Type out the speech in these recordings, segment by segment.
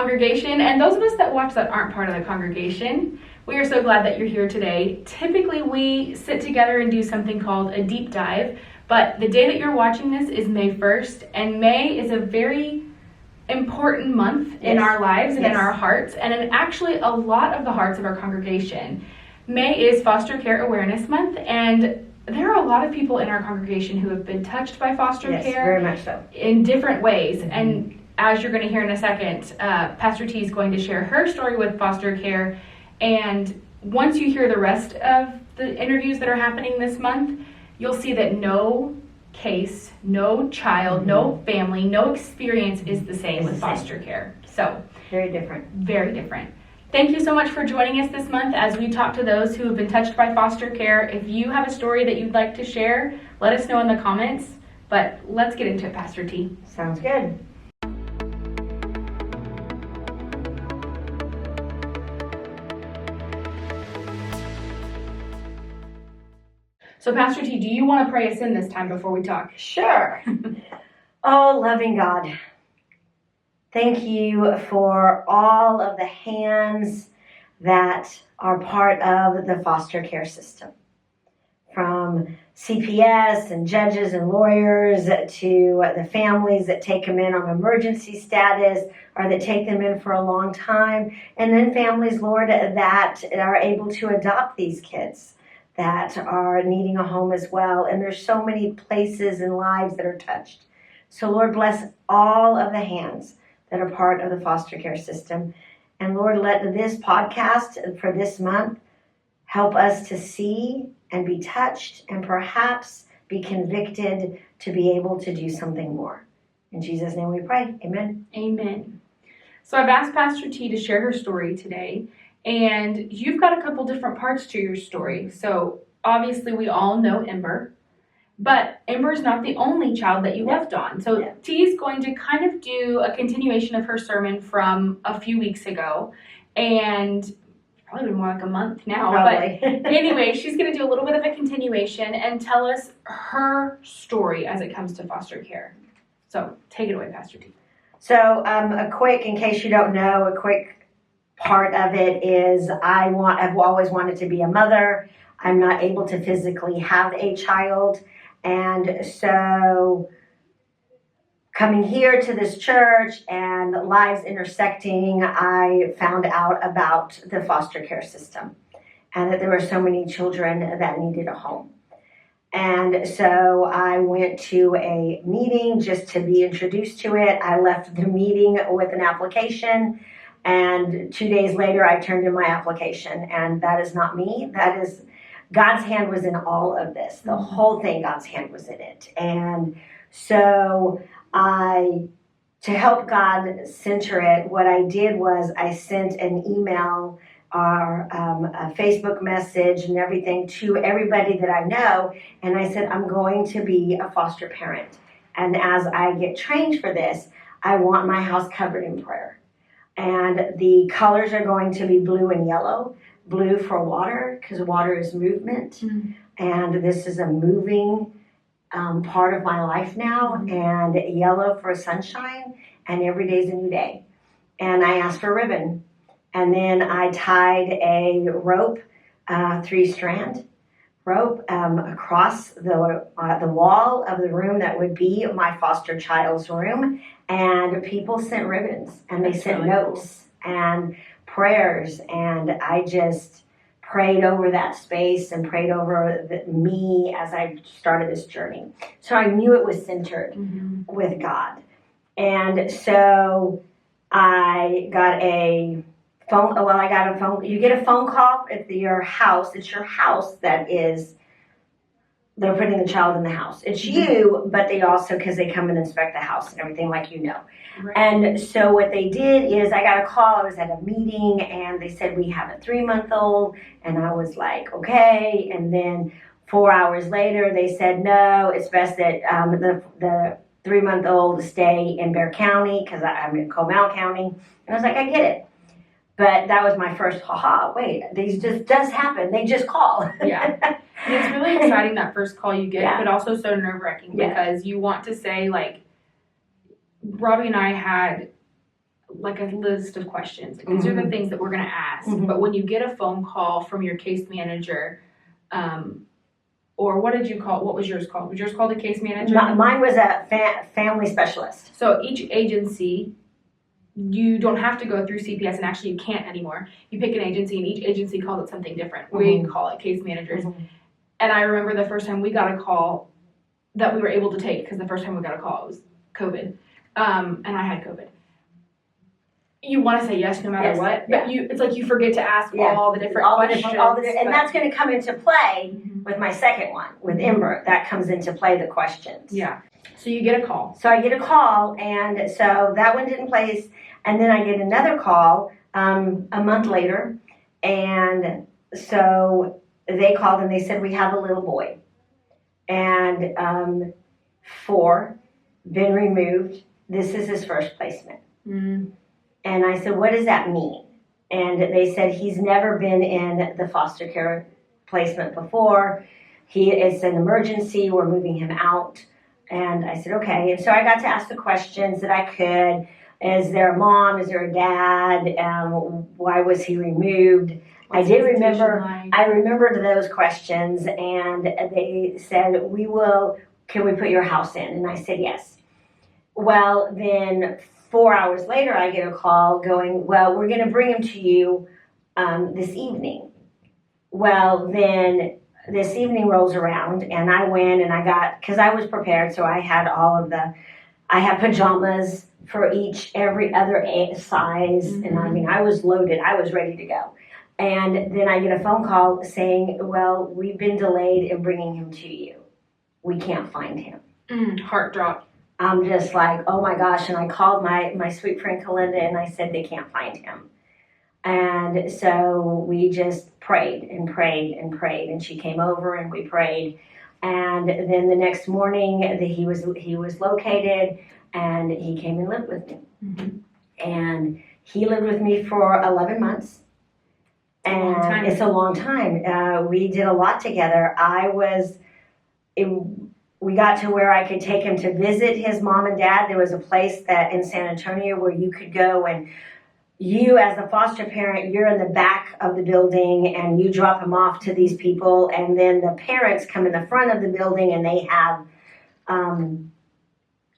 congregation, and those of us that watch that aren't part of the congregation, we are so glad that you're here today. Typically, we sit together and do something called a deep dive, but the day that you're watching this is May 1st, and May is a very important month in our lives and in our hearts, and in actually a lot of the hearts of our congregation. May is Foster Care Awareness Month, and there are a lot of people in our congregation who have been touched by foster care very much so. In different ways. And as you're going to hear in a second, Pastor T is going to share her story with foster care. And once you hear the rest of the interviews that are happening this month, you'll see that no case, no child, no family, no experience is the same with foster care. So very different. Very different. Thank you so much for joining us this month as we talk to those who have been touched by foster care. If you have a story that you'd like to share, let us know in the comments. But let's get into it, Pastor T. Sounds good. So, Pastor T, do you want to pray us in this time before we talk? Sure. Oh, loving God, thank you for all of the hands that are part of the foster care system. From CPS and judges and lawyers to the families that take them in on emergency status or that take them in for a long time. And then families, Lord, that are able to adopt these kids that are needing a home as well. And there's so many places and lives that are touched. So Lord, bless all of the hands that are part of the foster care system. And Lord, let this podcast for this month help us to see and be touched and perhaps be convicted to be able to do something more. In Jesus' name we pray. Amen. Amen. So I've asked Pastor T to share her story today. And you've got a couple different parts to your story. So obviously we all know Ember, but Ember's not the only child that you left on. So T's going to kind of do a continuation of her sermon from a few weeks ago, and probably been more like a month now. Probably. But anyway, she's going to do a little bit of a continuation and tell us her story as it comes to foster care. So take it away, Pastor T. So in case you don't know, a quick part of it is I've always wanted to be a mother. I'm not able to physically have a child. And so coming here to this church and lives intersecting, I found out about the foster care system and that there were so many children that needed a home. And so I went to a meeting just to be introduced to it. I left the meeting with an application. And 2 days later, I turned in my application, and that is not me. That is, God's hand was in all of this. The whole thing, God's hand was in it. And so to help God center it, what I did was I sent an email or a Facebook message and everything to everybody that I know. And I said, I'm going to be a foster parent. And as I get trained for this, I want my house covered in prayer. And the colors are going to be blue and yellow. Blue for water, because water is movement. And this is a moving part of my life now. And yellow for sunshine. And every day is a new day. And I asked for ribbon. And then I tied a rope, 3-strand rope, across the wall of the room that would be my foster child's room. And people sent ribbons, and they sent notes and prayers, and I just prayed over that space and prayed over me as I started this journey. So I knew it was centered with God. And so I got a phone. You get a phone call at your house. It's your house that is. They're putting the child in the house. It's you, but they also, because they come and inspect the house and everything, like you know. Right. And so what they did is I got a call. I was at a meeting, and they said, we have a 3-month-old. And I was like, okay. And then 4 hours later, they said, no, it's best that the 3-month-old stay in Bexar County, because I'm in Comal County. And I was like, I get it. But that was my first, wait, these just does happen. They just call. Yeah. And it's really exciting that first call you get, but also so nerve-wracking because you want to say, like, Robbie and I had like a list of questions. Like, these are the things that we're going to ask. But when you get a phone call from your case manager, or what did you call? What was yours called? Was yours called a case manager? Mine was a family specialist. So each agency, you don't have to go through CPS, and actually you can't anymore. You pick an agency, and each agency calls it something different. We call it case managers. And I remember the first time we got a call that we were able to take, because the first time we got a call, it was COVID, and I had COVID. You want to say yes no matter what, but it's like you forget to ask all the different questions. And that's going to come into play with my second one, with Ember. That comes into play, the questions. Yeah. So you get a call. So I get a call, and so that one didn't place. And then I get another call a month later, and so they called and they said, we have a little boy, and 4, been removed. This is his first placement. And I said, what does that mean? And they said, he's never been in the foster care placement before. It's an emergency. We're moving him out. And I said, okay. And so I got to ask the questions that I could. Is there a mom? Is there a dad? Why was he removed? I remembered those questions, and they said, can we put your house in? And I said, yes. Well, then 4 hours later, I get a call going, well, we're going to bring him to you this evening. Well, then this evening rolls around, and I went and because I was prepared, so I had I had pajamas for every other size, and I mean, I was loaded. I was ready to go. And then I get a phone call saying, well, we've been delayed in bringing him to you. We can't find him. Heart drop. I'm just like, oh my gosh. And I called my sweet friend Kalinda, and I said, they can't find him. And so we just prayed and prayed and prayed. And she came over and we prayed. And then the next morning he was located, and he came and lived with me. And he lived with me for 11 months. And it's a long time. We did a lot together. We got to where I could take him to visit his mom and dad. There was a place that in San Antonio where you could go, and you as a foster parent, you're in the back of the building and you drop him off to these people, and then the parents come in the front of the building and they have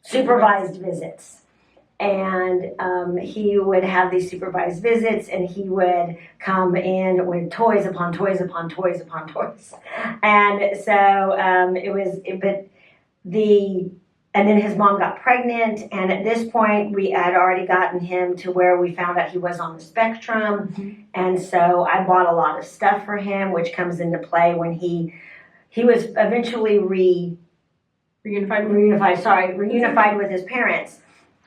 supervised visits. And he would have these supervised visits, and he would come in with toys upon toys upon toys upon toys. And so and then his mom got pregnant, and at this point we had already gotten him to where we found out he was on the spectrum. And so I bought a lot of stuff for him, which comes into play when he was eventually reunified with his parents.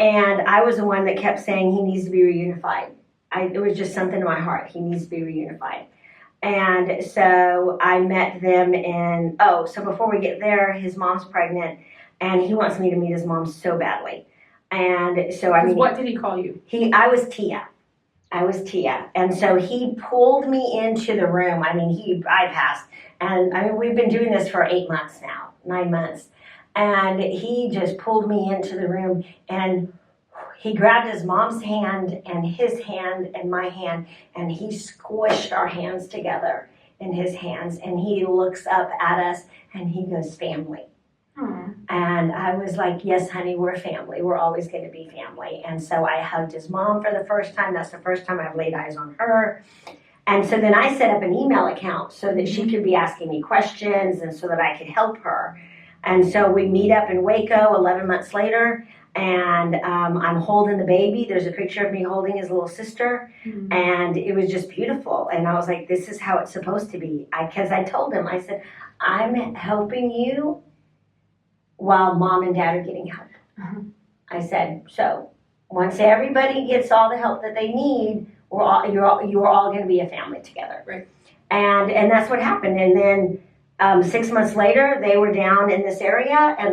And I was the one that kept saying he needs to be reunified. It was just something in my heart. He needs to be reunified. And so I met them so before we get there, his mom's pregnant, and he wants me to meet his mom so badly. And so what did he call you? I was Tia. And so he pulled me into the room. He bypassed. And we've been doing this for 9 months. And he just pulled me into the room, and he grabbed his mom's hand and his hand and my hand, and he squished our hands together in his hands, and he looks up at us and he goes, family. And I was like, yes, honey, we're family. We're always going to be family. And so I hugged his mom for the first time. That's the first time I've laid eyes on her. And so then I set up an email account so that she could be asking me questions and so that I could help her. And so we meet up in Waco 11 months later, and I'm holding the baby. There's a picture of me holding his little sister, and it was just beautiful. And I was like, this is how it's supposed to be. Because I told him, I said, I'm helping you while mom and dad are getting help. I said, so once everybody gets all the help that they need, you're all going to be a family together. Right. And that's what happened. And then 6 months later, they were down in this area, and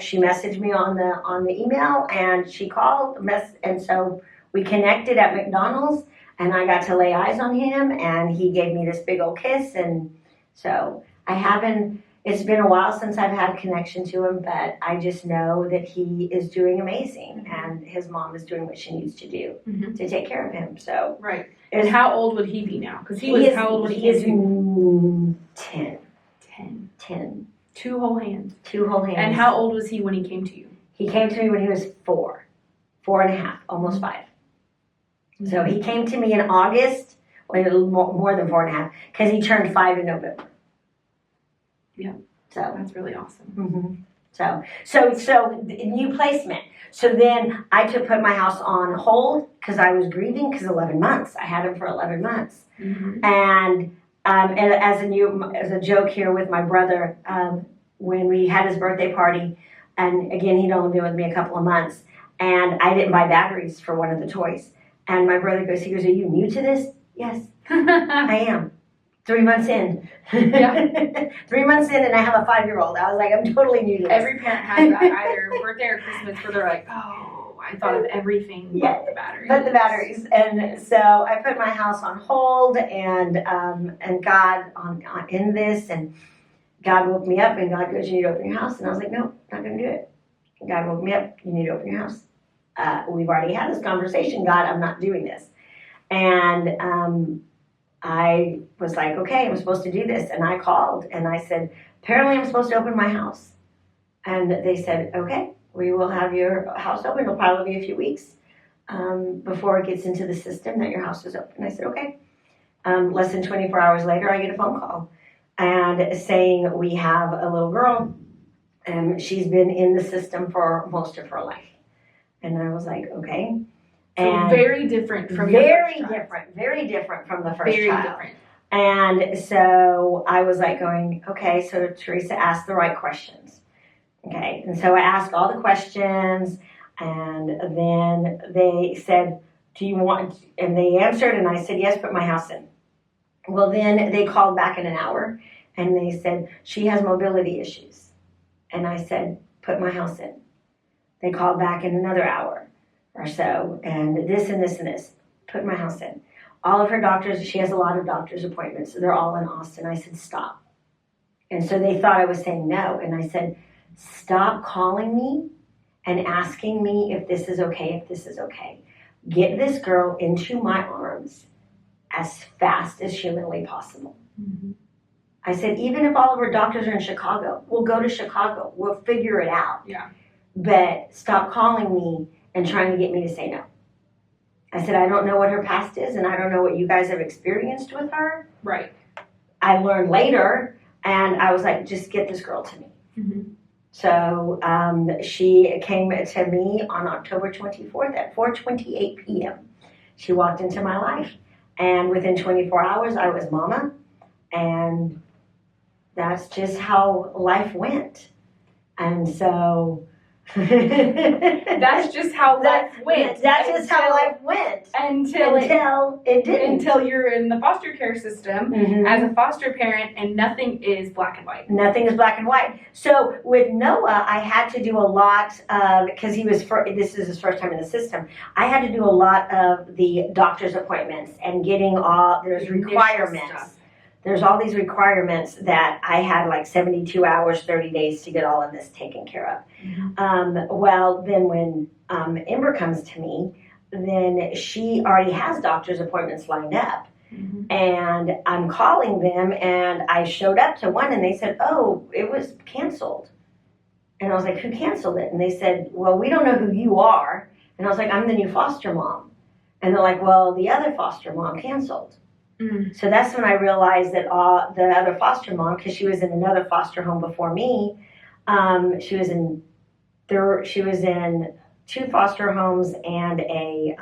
she messaged me on the email, and she called, and so we connected at McDonald's, and I got to lay eyes on him, and he gave me this big old kiss. And so I haven't, It's been a while since I've had a connection to him, but I just know that he is doing amazing, and his mom is doing what she needs to do to take care of him. So right. And how old would he be now? Because he was how old when he came to you? 10. 10. 10. 2 whole hands. 2 whole hands. And how old was he when he came to you? He came to me when he was 4. 4.5, almost 5. So he came to me in August, well, more than 4.5, because he turned 5 in November. Yeah. So that's really awesome. So new placement. So then I put my house on hold because I was grieving because 11 months. I had him for 11 months. And as a joke here with my brother, when we had his birthday party, and again, he'd only been with me a couple of months, and I didn't buy batteries for one of the toys. And my brother goes, are you new to this? Yes, I am. 3 months in. Yeah. 3 months in, and I have a 5-year-old. I was like, I'm totally new to this. Every parent has that, either birthday or Christmas, where they're like, oh, I thought of everything but the batteries. But the batteries. And so I put my house on hold, and God in this, and God woke me up, and God goes, you need to open your house. And I was like, no, not going to do it. And God woke me up, you need to open your house. We've already had this conversation. God, I'm not doing this. And I was like, okay, I'm supposed to do this. And I called and I said, apparently I'm supposed to open my house. And they said, okay, we will have your house open. It'll probably be a few weeks before it gets into the system that your house is open. I said, okay. Less than 24 hours later, I get a phone call and saying we have a little girl, and she's been in the system for most of her life. And I was like, okay. And so very different from very different from the first very child. Different. And so I was like going, okay, so Teresa asked the right questions. Okay, and so I asked all the questions, and then they said, do you want, and they answered, and I said, yes, put my house in. Well, then they called back in an hour, and they said, she has mobility issues. And I said, put my house in. They called back in another hour or so, and this and this and this, put my house in. All of her doctors, she has a lot of doctor's appointments, so they're all in Austin. I said, stop. And so they thought I was saying no, and I said, stop calling me and asking me if this is okay, if this is okay. Get this girl into my arms as fast as humanly possible. I said, even if all of her doctors are in Chicago, we'll go to Chicago. We'll figure it out. Yeah. But stop calling me and trying to get me to say no. I said, I don't know what her past is, and I don't know what you guys have experienced with her. Right. I learned later, and I was like, just get this girl to me. So she came to me on October 24th at 4:28 p.m. She walked into my life, and within 24 hours, I was mama, and that's just how life went. And so that's just how life went. That's just how life went. Until it didn't. Until you're in the foster care system as a foster parent, and nothing is black and white. Nothing is black and white. So with Noah, I had to do a lot because this is his first time in the system. I had to do a lot of the doctor's appointments and getting there's requirements. There's all these requirements that I had like 72 hours, 30 days to get all of this taken care of. Well, then when Ember comes to me, then she already has doctor's appointments lined up. And I'm calling them, and I showed up to one, and they said, oh, it was canceled. And I was like, who canceled it? And they said, well, we don't know who you are. And I was like, I'm the new foster mom. And they're like, well, the other foster mom canceled. So that's when I realized that the other foster mom, because she was in another foster home before me, she was in 2 foster homes and a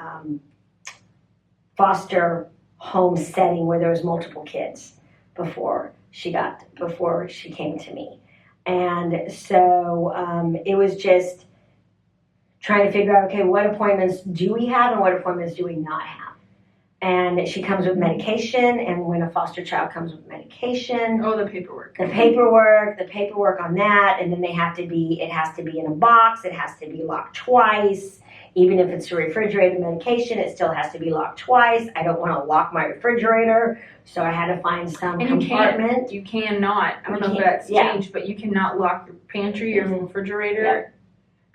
foster home setting where there was multiple kids before she came to me. And so it was just trying to figure out, okay, what appointments do we have and what appointments do we not have? And she comes with medication, and when a foster child comes with medication, the paperwork. The paperwork on that, and then it has to be in a box, it has to be locked twice, Even if it's a refrigerated medication, it still has to be locked twice. I don't want to lock my refrigerator, so I had to find some And compartment. you cannot, I don't know if can't- that's yeah. changed, but you cannot lock your pantry or refrigerator. Yeah.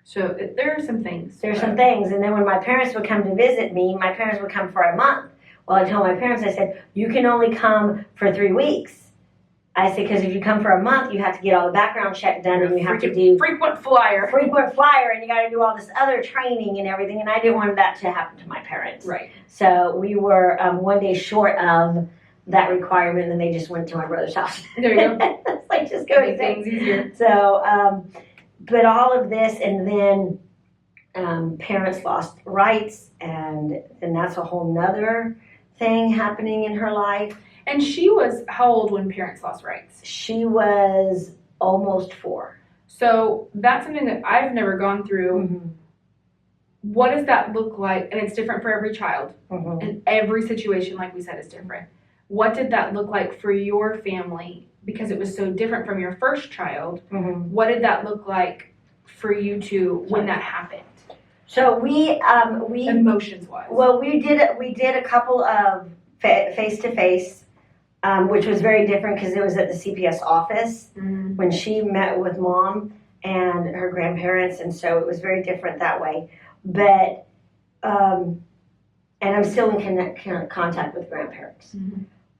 So there are some things. There's some things. And then when my parents would come to visit me, my parents would come for a month. Well, I told my parents, I said, you can only come for 3 weeks. I said, because if you come for a month, you have to get all the background check done, and you have to do frequent flyer, and you got to do all this other training and everything. And I didn't want that to happen to my parents. Right. So we were one day short of that requirement, and then they just went to my brother's house. There you go. It's like, just go Make things easier. So, but all of this, and then parents lost rights, and then that's a whole nother thing happening in her life. And she was how old when parents lost rights? She was almost 4. So that's something that I've never gone through. Mm-hmm. What does that look like? And it's different for every child. Mm-hmm. And every situation, like we said, is different. What did that look like for your family? Because it was so different from your first child. Mm-hmm. What did that look like for you two when that happened? So we Emotions wise. well, we did a couple of face to face, which was very different because it was at the CPS office when she met with mom and her grandparents, and so it was very different that way. But and I'm still in contact with grandparents.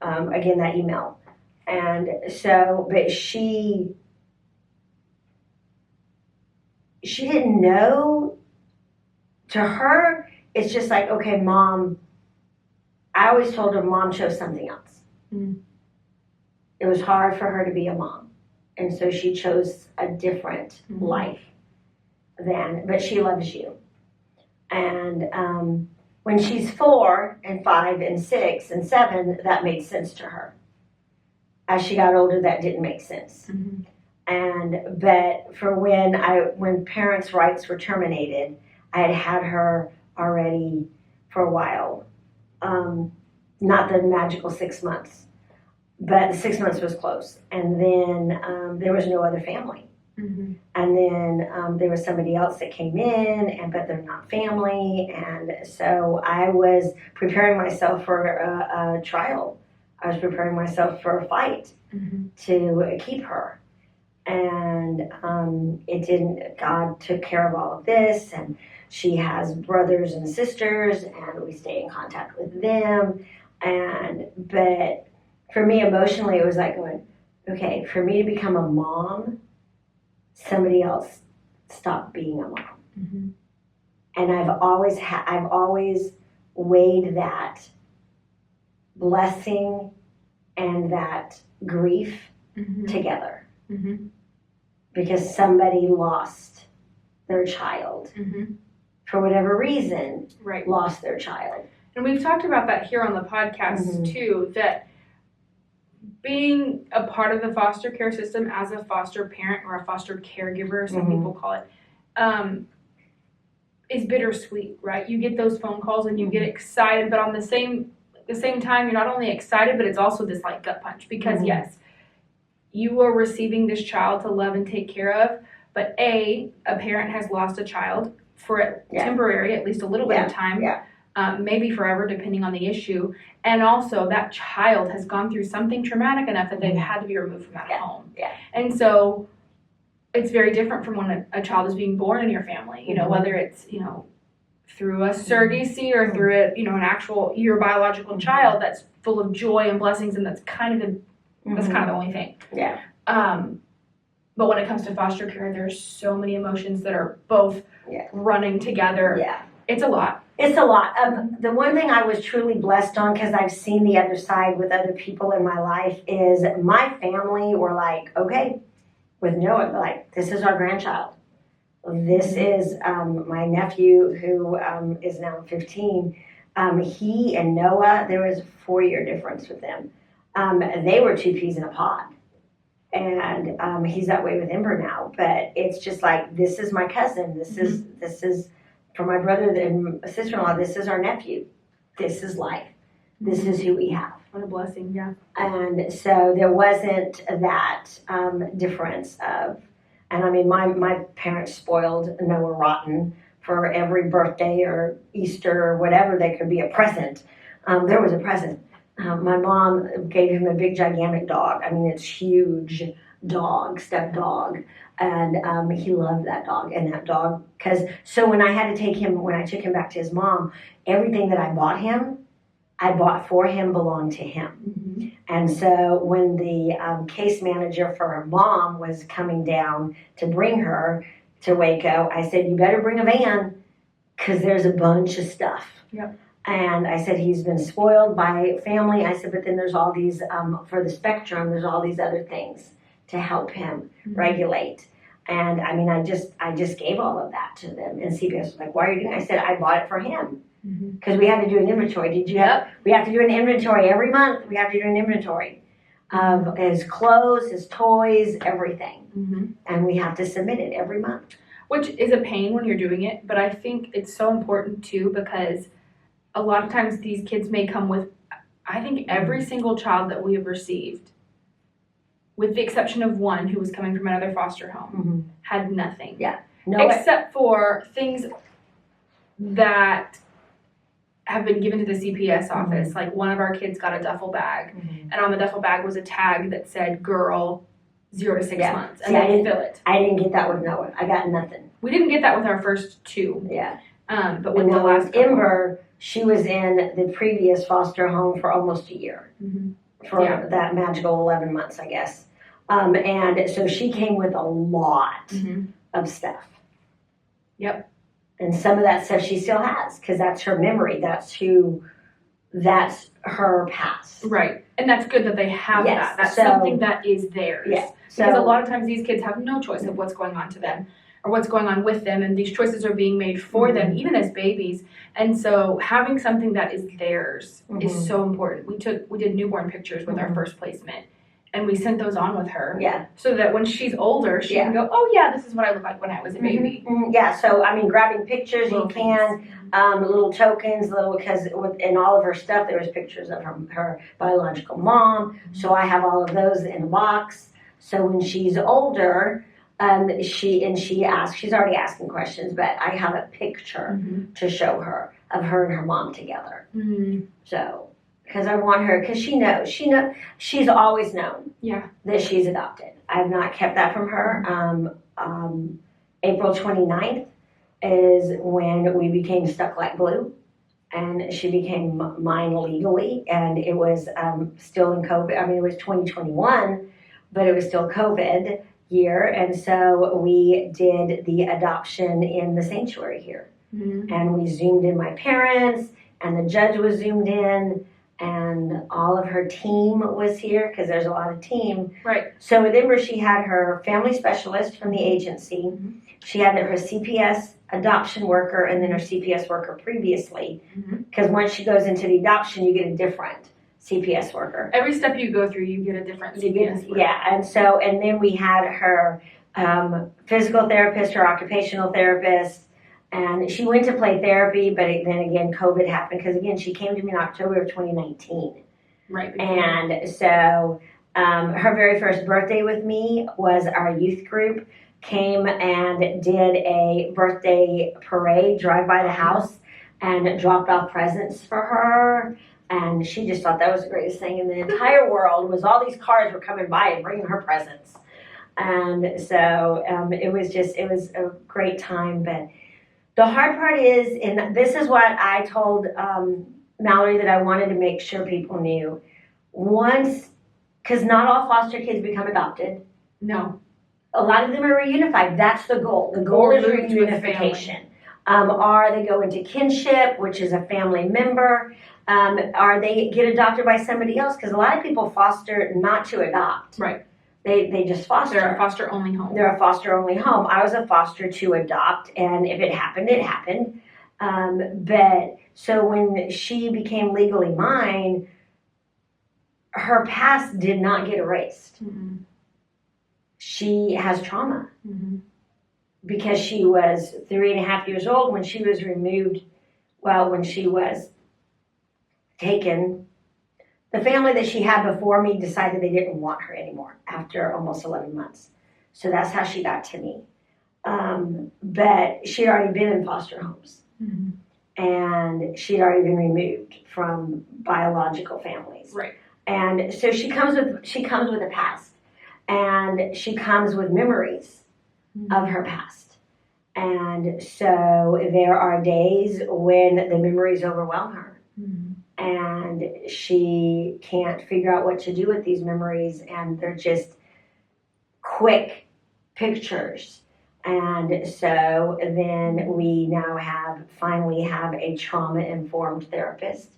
Again, that email, and so, but she didn't know. To her, it's just like, okay, mom. I always told her mom chose something else. It was hard for her to be a mom, and so she chose a different life but she loves you. And when she's 4 and 5 and 6 and 7, that made sense to her. As she got older, that didn't make sense. But for when parents' rights were terminated, I had her already for a while. Not the magical 6 months, but the 6 months was close. And then there was no other family. And then there was somebody else that came in, but they're not family. And so I was preparing myself for a trial. I was preparing myself for a fight to keep her. And it didn't, God took care of all of this. And she has brothers and sisters, and we stay in contact with them. But for me emotionally, it was like going, okay, for me to become a mom, somebody else stopped being a mom. And I've always weighed that blessing and that grief together. Because somebody lost their child. For whatever reason, lost their child. And we've talked about that here on the podcast too, that being a part of the foster care system as a foster parent or a foster caregiver, some people call it, is bittersweet, right? You get those phone calls and you get excited, but on the same time, you're not only excited, but it's also this like gut punch because yes, you are receiving this child to love and take care of, but a parent has lost a child for temporary, at least a little bit of time, maybe forever, depending on the issue. And also that child has gone through something traumatic enough that they've had to be removed from that home. And so it's very different from when a child is being born in your family, you know, whether it's, you know, through a surrogacy or through it, you know, an actual, your biological child that's full of joy and blessings, and that's kind of the only thing. But when it comes to foster care, there's so many emotions that are both running together. It's a lot. It's a lot. The one thing I was truly blessed on, because I've seen the other side with other people in my life, is my family were like, okay, with Noah, like, this is our grandchild. This is my nephew who is now 15. He and Noah, there was a 4-year difference with them. They were 2 peas in a pod. And he's that way with Ember now. But it's just like, this is my cousin. This is for my brother and sister-in-law. This is our nephew. This is life. This is who we have. What a blessing, yeah. And so there wasn't that difference of, and I mean, my parents spoiled Noah rotten for every birthday or Easter or whatever, there could be a present. There was a present. My mom gave him a big, gigantic dog. I mean, it's huge dog, stuffed dog. And he loved that dog. And that dog, so when I took him back to his mom, everything that I bought for him belonged to him. Mm-hmm. And so when the case manager for her mom was coming down to bring her to Waco, I said, you better bring a van because there's a bunch of stuff. Yep. And I said, he's been spoiled by family. I said, but then there's all these, for the spectrum, there's all these other things to help him regulate. And I mean, I just gave all of that to them. And CPS was like, why are you doing it? I said, I bought it for him. Because we had to do an inventory. We have to do an inventory every month. We have to do an inventory of his clothes, his toys, everything. And we have to submit it every month. Which is a pain when you're doing it, but I think it's so important too, because a lot of times these kids may come with, I think every single child that we have received, with the exception of one who was coming from another foster home, had nothing. Yeah. Except for things that have been given to the CPS office. Like one of our kids got a duffel bag, and on the duffel bag was a tag that said "girl 0 to 6 months," and they fill it. I didn't get that with Noah. I got nothing. We didn't get that with our first two. Yeah. But with the last couple. Ember, she was in the previous foster home for almost a year. For that magical 11 months, I guess. And so she came with a lot of stuff. Yep. And some of that stuff she still has, because that's her memory. That's her past. Right. And that's good that they have that. That's something that is theirs. Yeah. Because a lot of times these kids have no choice of what's going on to them or what's going on with them. And these choices are being made for them, even as babies. And so having something that is theirs is so important. We did newborn pictures with our first placement. And we sent those on with her. Yeah. So that when she's older, she can go, oh yeah, this is what I looked like when I was a baby. Yeah, so I mean, grabbing pictures, Little you can, little tokens, because in all of her stuff, there was pictures of her biological mom. So I have all of those in a box. So when she's older, she's already asking questions, but I have a picture to show her of her and her mom together. So. Because I want her, because she's always known that she's adopted. I've not kept that from her. April 29th is when we became stuck like glue, and she became mine legally, and it was still in COVID. I mean, it was 2021, but it was still COVID year, and so we did the adoption in the sanctuary here. And we zoomed in my parents, and the judge was zoomed in, and all of her team was here, because there's a lot of team. Right. So with Ember, she had her family specialist from the agency. She had her CPS adoption worker, and then her CPS worker previously. Because once she goes into the adoption, you get a different CPS worker. Every step you go through, you get a different CPS worker. Yeah, and then we had her physical therapist, her occupational therapist. And she went to play therapy, but then again, COVID happened, because again, she came to me in October of 2019. Right. And so her very first birthday with me was our youth group came and did a birthday parade, drive by the house, and dropped off presents for her. And she just thought that was the greatest thing in the entire world, was all these cars were coming by and bringing her presents. And so it was a great time, but the hard part is, and this is what I told Mallory that I wanted to make sure people knew. Because not all foster kids become adopted. No. A lot of them are reunified. That's the goal. The goal is reunification. Or they go into kinship, which is a family member. Or they get adopted by somebody else. Because a lot of people foster not to adopt. Right. They just foster. They're a foster only home. They're a foster only home. I was a foster to adopt, and if it happened, it happened. But so when she became legally mine, her past did not get erased. She has trauma because she was 3.5 years old when she was removed. Well, when she was taken. The family that she had before me decided they didn't want her anymore after almost 11 months. So that's how she got to me. But she'd already been in foster homes. Mm-hmm. And she'd already been removed from biological families. Right. And so she comes with a past, and she comes with memories of her past. And so there are days when the memories overwhelm her, and she can't figure out what to do with these memories, and they're just quick pictures. And so then we now finally have a trauma-informed therapist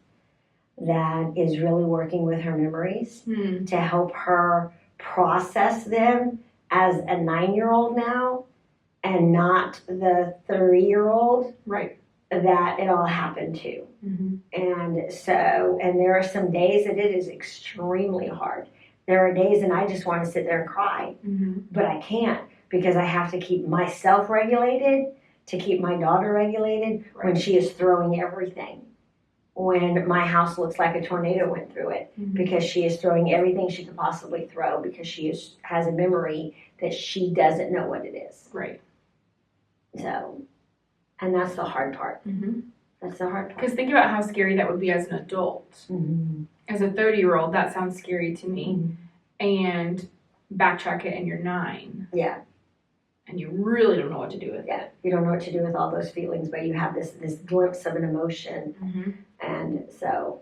that is really working with her memories to help her process them as a 9-year-old now, and not the 3-year-old Right. that it all happened to. And so, and there are some days that it is extremely hard. There are days and I just want to sit there and cry, but I can't, because I have to keep myself regulated, to keep my daughter regulated when she is throwing everything. When my house looks like a tornado went through it, because she is throwing everything she could possibly throw, because she has a memory that she doesn't know what it is. Right. So, and that's the hard part. That's the hard part. Because think about how scary that would be as an adult. As a 30-year-old, that sounds scary to me. And backtrack it and you're 9. Yeah. And you really don't know what to do with it. You don't know what to do with all those feelings, but you have this glimpse of an emotion, and so,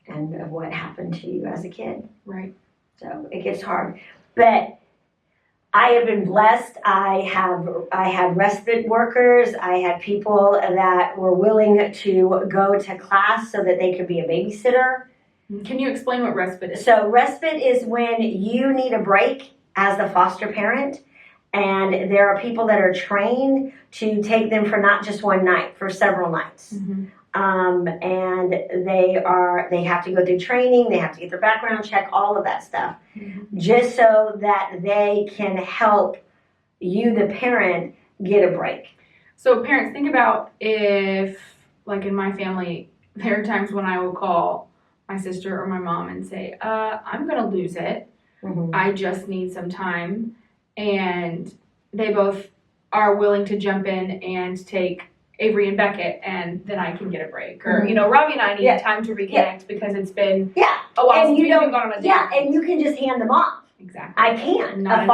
and of what happened to you as a kid. Right. So it gets hard, but I have been blessed. I had respite workers. I had people that were willing to go to class so that they could be a babysitter. Can you explain what respite is? So respite is when you need a break as the foster parent. And there are people that are trained to take them for not just one night, for several nights. And they have to go through training, they have to get their background check, all of that stuff, just so that they can help you, the parent, get a break. So parents, think about if, like in my family, there are times when I will call my sister or my mom and say, I'm going to lose it. I just need some time. And they both are willing to jump in and take Avery and Beckett, and then I can get a break. Or, Robbie and I need time to reconnect because it's been a while since we've been gone on a date. Yeah, and you can just hand them off. Exactly. I can't. A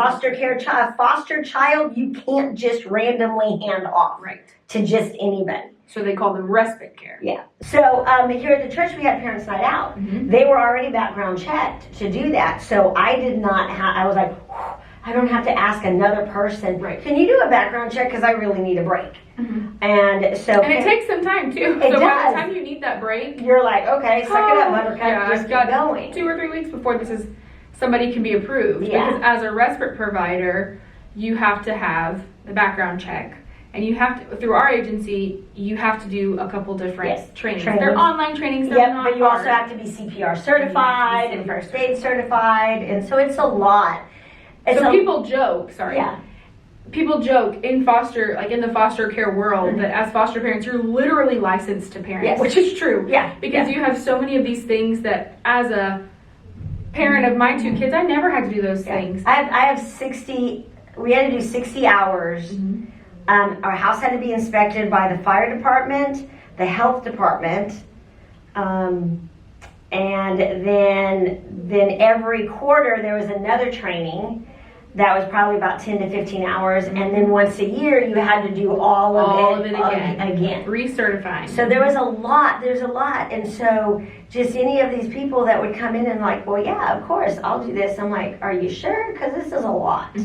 foster child, you can't just randomly hand off to just anybody. So they call them respite care. Yeah. So here at the church, we had Parents Night Out. They were already background checked to do that. So I did not have, I was like, I don't have to ask another person, can you do a background check? Because I really need a break. And so. And it takes some time too. It so does. by the time you need that break, you're like, okay, suck it up, buttercup, just keep going. 2 or 3 weeks before somebody can be approved. Because as a respite provider, you have to have the background check. And you have to, through our agency, you have to do a couple different trainings. They're online trainings, they're not but you hard. also have to be CPR certified and first aid certified, and so it's a lot. People joke, people joke in foster, like in the foster care world, that as foster parents, you're literally licensed to parent, which is true. Because you have so many of these things that as a parent of my 2 kids, I never had to do those things. I have 60, we had to do 60 hours. Our house had to be inspected by the fire department, the health department, and then every quarter there was another training that was probably about 10 to 15 hours, and then once a year you had to do all of it again. Recertifying. So there's a lot, and so just any of these people that would come in and like, well, yeah, of course, I'll do this. I'm like, are you sure? Because this is a lot.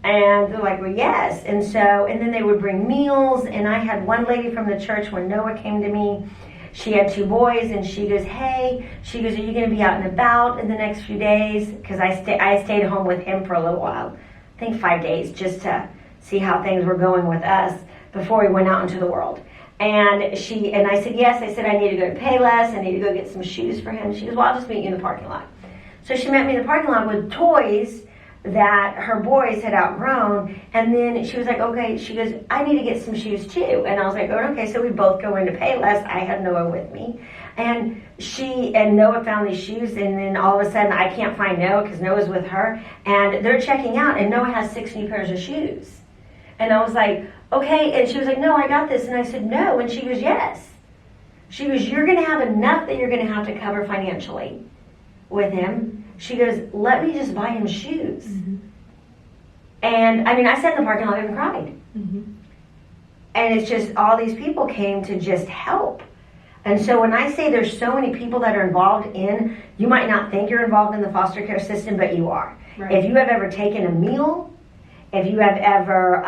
And they're like, well, yes. And then they would bring meals. And I had one lady from the church when Noah came to me. She had 2 boys, and she goes, hey, are you going to be out and about in the next few days? Because I stayed home with him for a little while, I think 5 days, just to see how things were going with us before we went out into the world. And I said, yes. I said, I need to go to Payless. I need to go get some shoes for him. She goes, well, I'll just meet you in the parking lot. So she met me in the parking lot with toys that her boys had outgrown, and then she was like, okay, she goes, I need to get some shoes too. And I was like, oh, okay, so we both go into Payless. I had Noah with me, and Noah found these shoes, and then all of a sudden I can't find Noah because Noah's with her, and they're checking out, and Noah has 6 new pairs of shoes. And I was like, okay. And she was like, no, I got this. And I said, no. And she goes, yes. She goes, you're going to have enough that you're going to have to cover financially with him. She goes, let me just buy him shoes. Mm-hmm. And I mean, I sat in the parking lot and cried. Mm-hmm. And it's just all these people came to just help. And so when I say there's so many people that are involved in, you might not think you're involved in the foster care system, but you are. Right. If you have ever taken a meal, if you have ever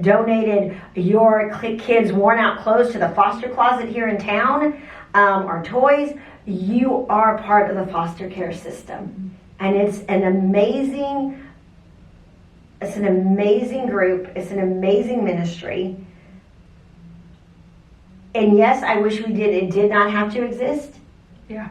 donated your kids' worn out clothes to the foster closet here in town, or toys, you are part of the foster care system. And it's an amazing group. It's an amazing ministry. And yes, I wish it did not have to exist. Yeah.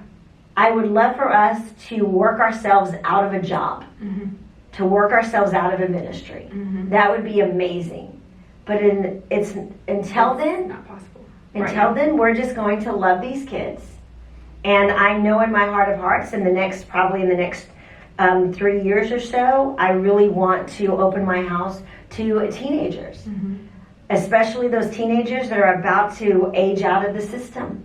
I would love for us to work ourselves out of a job, Mm-hmm. to work ourselves out of a ministry. Mm-hmm. That would be amazing. But until then, not possible. until then, we're just going to love these kids. And I know in my heart of hearts, probably in the next 3 years or so, I really want to open my house to teenagers. Mm-hmm. Especially those teenagers that are about to age out of the system.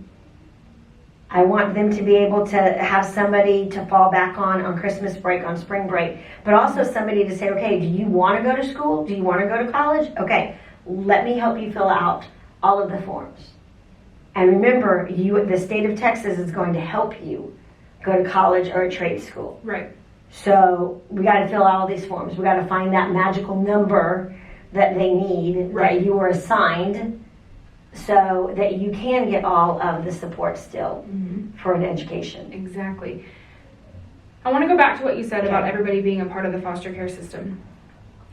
I want them to be able to have somebody to fall back on Christmas break, on spring break, but also somebody to say, okay, do you want to go to school? Do you want to go to college? Okay, let me help you fill out all of the forms. And remember, the state of Texas is going to help you go to college or a trade school. Right. So we got to fill out all these forms. We got to find that magical number that they need, right, that you were assigned, so that you can get all of the support still mm-hmm. for an education. Exactly. I want to go back to what you said Okay. about everybody being a part of the foster care system.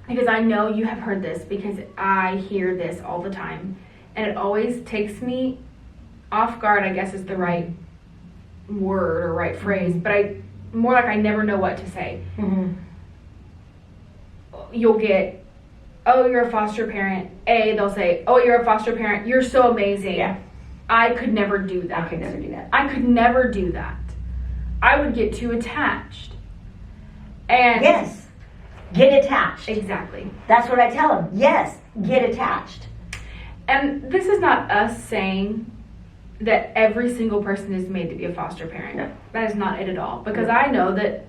Because I know you have heard this, because I hear this all the time. And it always takes me off guard, I guess is the right word or right phrase, but more like I never know what to say. Mm-hmm. You'll get, oh, you're a foster parent. They'll say, oh, you're a foster parent. You're so amazing. Yeah. I could never do that. I could never do that. I could never do that. I would get too attached. And Yes, get attached. exactly. That's what I tell them. Yes, get attached. And this is not us saying that every single person is made to be a foster parent. No. That is not it at all. Because No. I know that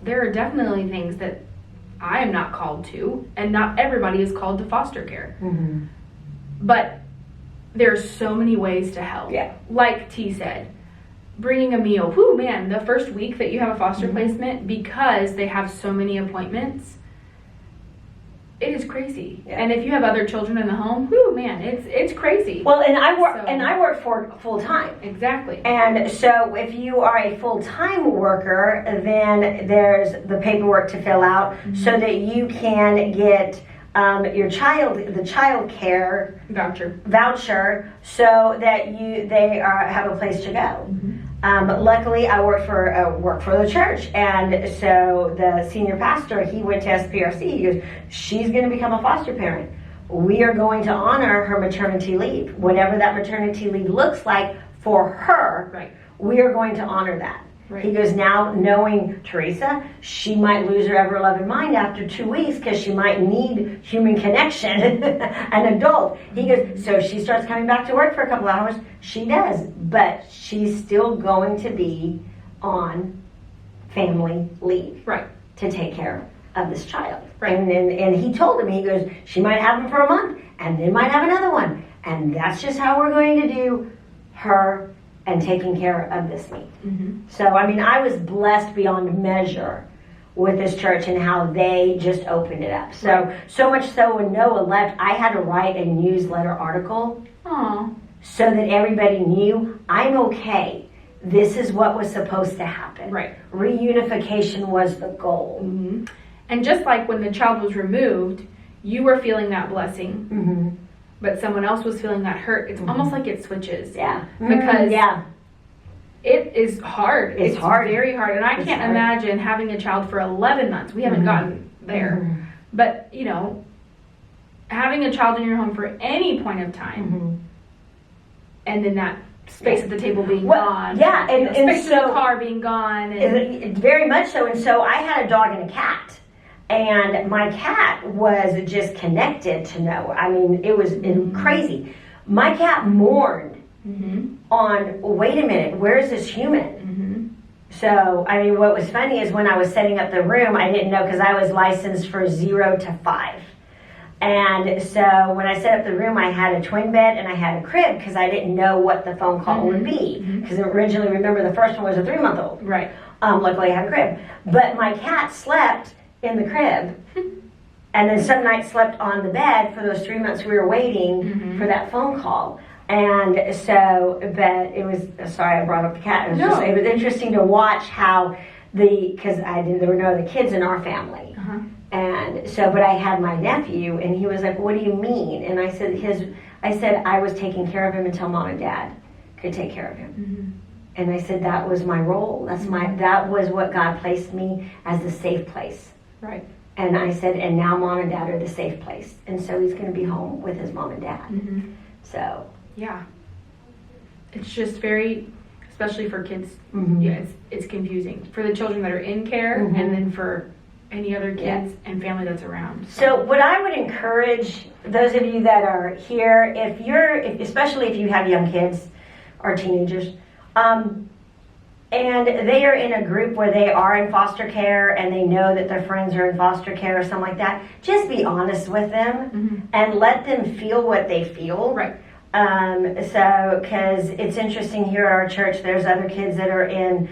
there are definitely things that I am not called to, and not everybody is called to foster care. Mm-hmm. But there's so many ways to help. Yeah. Like T said, bringing a meal. Whew, man, the first week that you have a foster Mm-hmm. placement, because they have so many appointments, it is crazy. Yeah. And if you have other children in the home, whew, man, it's crazy. Well, and I So- work for full time. Exactly. And so if you are a full-time worker, then there's the paperwork to fill out so that you can get the child care voucher so that they have a place to go. Luckily, I work for the church, and so the senior pastor, he went to SPRC. He goes, she's going to become a foster parent. We are going to honor her maternity leave, whatever that maternity leave looks like for her. Right. We are going to honor that. Right. He goes, now knowing Teresa, she might lose her ever-loving mind after 2 weeks because she might need human connection, an adult. He goes, so she starts coming back to work for a couple hours. She does, but she's still going to be on family leave, Right. to take care of this child. Right. And he told him, he goes, she might have him for a month and then might have another one. And that's just how we're going to do her and taking care of this need. Mm-hmm. So, I mean, I was blessed beyond measure with this church and how they just opened it up. So, Right. so much so when Noah left, I had to write a newsletter article Aw. so that everybody knew I'm okay. This is what was supposed to happen. Right. Reunification was the goal. Mm-hmm. And just like when the child was removed, you were feeling that blessing, Mm-hmm. but someone else was feeling that hurt. It's almost like it switches. Yeah. Because yeah. it is hard. It's hard. Very hard. And I It's can't hard. imagine having a child for 11 months. We haven't Mhm. gotten there. Mhm. But, having a child in your home for any point of time, Mhm. and then that space at the table being Well, gone. yeah, and space in so- the car being gone. And Very much so. And so I had a dog and a cat. And my cat was just connected to Noah. I mean, it was crazy. My cat mourned on, wait a minute, where is this human? So, I mean, what was funny is when I was setting up the room, I didn't know, because I was licensed for 0 to 5. And so when I set up the room, I had a twin bed and I had a crib, because I didn't know what the phone call would be. Because originally, remember, the first one was a 3-month-old. Right. Luckily, I had a crib. But my cat slept in the crib, and then some nights slept on the bed for those 3 months we were waiting for that phone call. And so, but it was, sorry I brought up the cat. It was interesting to watch how because there were no other kids in our family. And so, but I had my nephew, and he was like, what do you mean? And I said I was taking care of him until mom and dad could take care of him. And I said, that was my role. That was what God placed me as the safe place. Right. And I said, and now mom and dad are the safe place. And so he's going to be home with his mom and dad. So. Yeah. It's just very, especially for kids, yeah, it's confusing. For the children that are in care, and then for any other kids and family that's around. So what I would encourage those of you that are here, especially if you have young kids or teenagers, and they are in a group where they are in foster care and they know that their friends are in foster care or something like that, just be honest with them and let them feel what they feel. Right. Because it's interesting here at our church, there's other kids that are in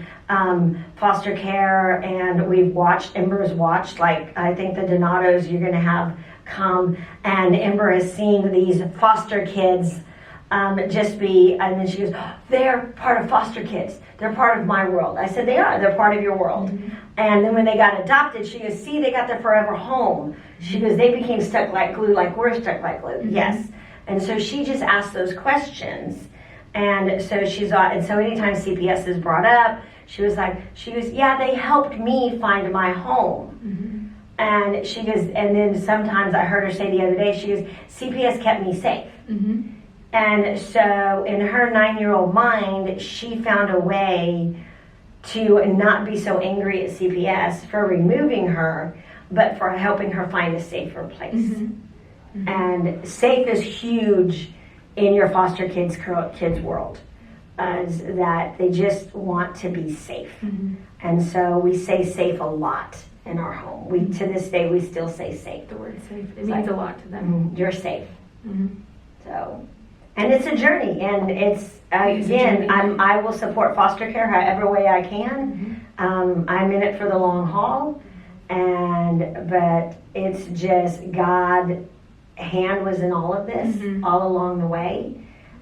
foster care, and Ember's watched, like, I think the Donatos you're going to have come, and Ember has seen these foster kids and then she goes, they're part of foster kids. They're part of my world. I said, they are. They're part of your world. And then when they got adopted, she goes, see, they got their forever home. She goes, they became stuck like glue, like we're stuck like glue. Yes. And so she just asked those questions. And so so anytime CPS is brought up, she goes, yeah, they helped me find my home. And she goes, and then sometimes I heard her say the other day, she goes, CPS kept me safe. And so in her 9-year-old mind, she found a way to not be so angry at CPS for removing her, but for helping her find a safer place. And safe is huge in your foster kids world, is that they just want to be safe. And so we say safe a lot in our home. To this day, we still say safe. The word safe, it means a lot to them. You're safe. So, and it's a journey, and it's, again, I will support foster care however way I can. I'm in it for the long haul, but it's just God. Hand was in all of this all along the way,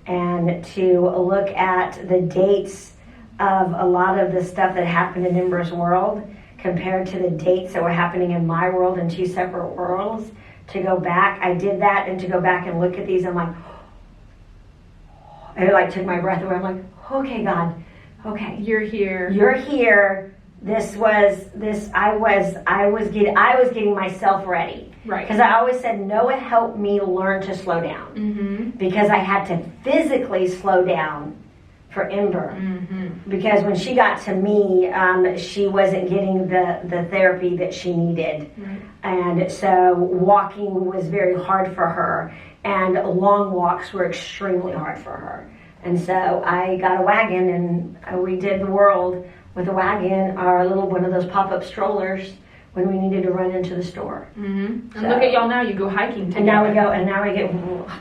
and to look at the dates of a lot of the stuff that happened in Ember's world compared to the dates that were happening in my world in 2 separate worlds, to go back, I did that, and to go back and look at these, I'm like, it took my breath away. I'm like, okay, God, okay, you're here. I was getting myself ready. Right. Because I always said, Noah helped me learn to slow down. Because I had to physically slow down for Ember. Because when she got to me, she wasn't getting the therapy that she needed. And so walking was very hard for her. And long walks were extremely hard for her. And so I got a wagon, and we did the world with a wagon, our little one of those pop-up strollers, when we needed to run into the store. And look at y'all now, you go hiking together. And now we get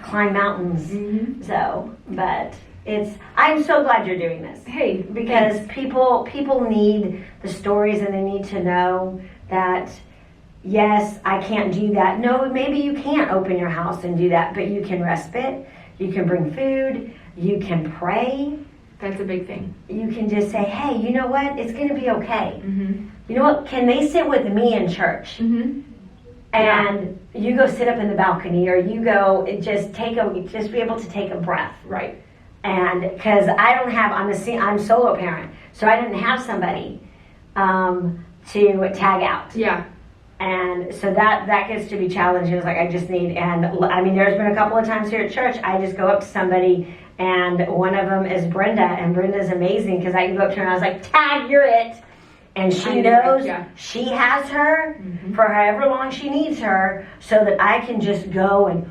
climb mountains. So, but I'm so glad you're doing this. Hey, because people need the stories, and they need to know that, yes, I can't do that. No, maybe you can't open your house and do that, but you can respite, you can bring food, you can pray. That's a big thing. You can just say, hey, you know what? It's going to be okay. You know what? Can they sit with me in church? And you go sit up in the balcony, or you go just be able to take a breath. Right. And because I'm solo parent, so I didn't have somebody to tag out. Yeah. And so that gets to be challenging. It's like, I just need, and I mean, there's been a couple of times here at church, I just go up to somebody, and one of them is Brenda, and Brenda's amazing, because I can go up to her and I was like, tag, you're it. And I she know, knows yeah. she has her Mhm. for however long she needs her, so that I can just go and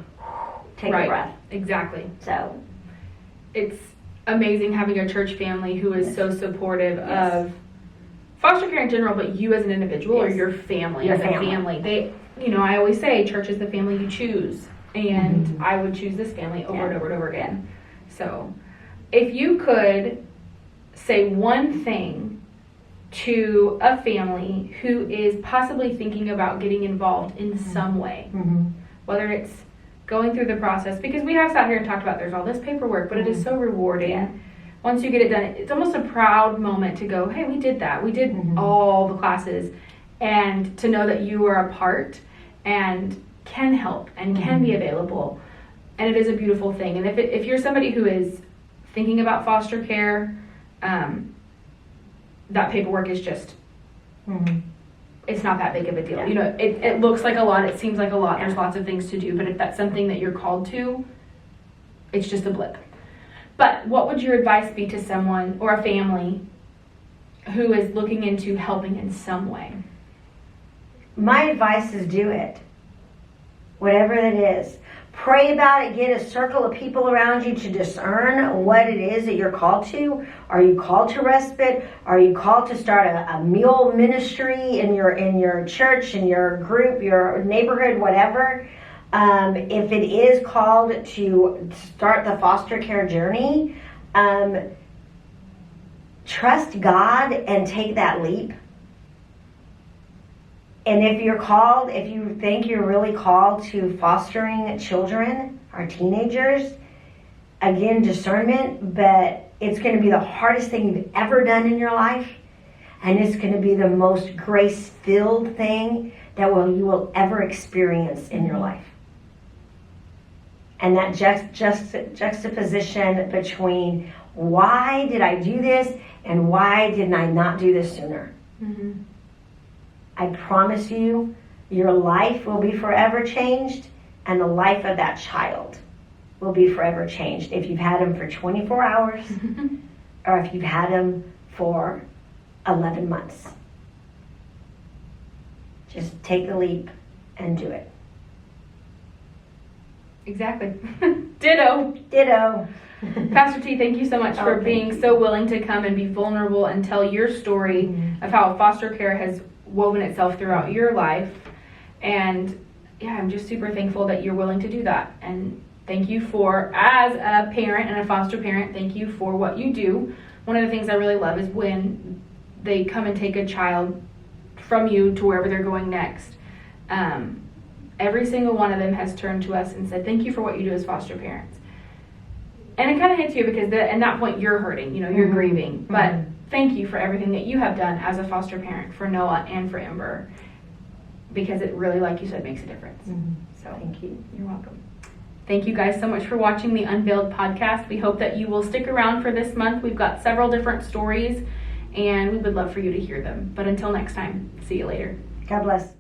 take a breath. Exactly. So It's amazing having a church family who is so supportive Yes. of foster care in general, but you as an individual or Yes. your family Your as family. a family. They, I always say church is the family you choose, and Mhm. I would choose this family over Yeah. and over and over again. So, if you could say one thing to a family who is possibly thinking about getting involved in some way, Mhm. whether it's going through the process, because we have sat here and talked about there's all this paperwork, but it is so rewarding. Yeah. Once you get it done, it's almost a proud moment to go, hey, we did that. We did Mhm. all the classes, and to know that you are a part and can help and can be available. And it is a beautiful thing. And if you're somebody who is thinking about foster care, that paperwork is just, Mhm. it's not that big of a deal. Yeah. It looks like a lot, it seems like a lot, Yeah. there's lots of things to do, but if that's something that you're called to, it's just a blip. But what would your advice be to someone or a family who is looking into helping in some way? My advice is do it. Whatever it is. Pray about it. Get a circle of people around you to discern what it is that you're called to. Are you called to respite? Are you called to start a meal ministry in your church, in your group, your neighborhood, whatever? If it is called to start the foster care journey, trust God and take that leap. And if you think you're really called to fostering children or teenagers, again, discernment, but it's going to be the hardest thing you've ever done in your life. And it's going to be the most grace-filled thing that you will ever experience in your life. And that juxtaposition between why did I do this and why didn't I not do this sooner? Mm-hmm. I promise you, your life will be forever changed, and the life of that child will be forever changed if you've had him for 24 hours or if you've had him for 11 months. Just take the leap and do it. Exactly. Ditto. Ditto. Pastor T, thank you so much for thank being so willing to come and be vulnerable and tell your story of how foster care has woven itself throughout your life. And yeah, I'm just super thankful that you're willing to do that. And thank you for, as a parent and a foster parent, thank you for what you do. One of the things I really love is when they come and take a child from you to wherever they're going next. Every single one of them has turned to us and said, thank you for what you do as foster parents. And it kind of hits you because at that point you're hurting, you're grieving. But thank you for everything that you have done as a foster parent for Noah and for Ember, because it really, like you said, makes a difference. So Thank you. you're welcome. Thank you guys so much for watching the Unveiled podcast. We hope that you will stick around for this month. We've got several different stories and we would love for you to hear them. But until next time, see you later. God bless.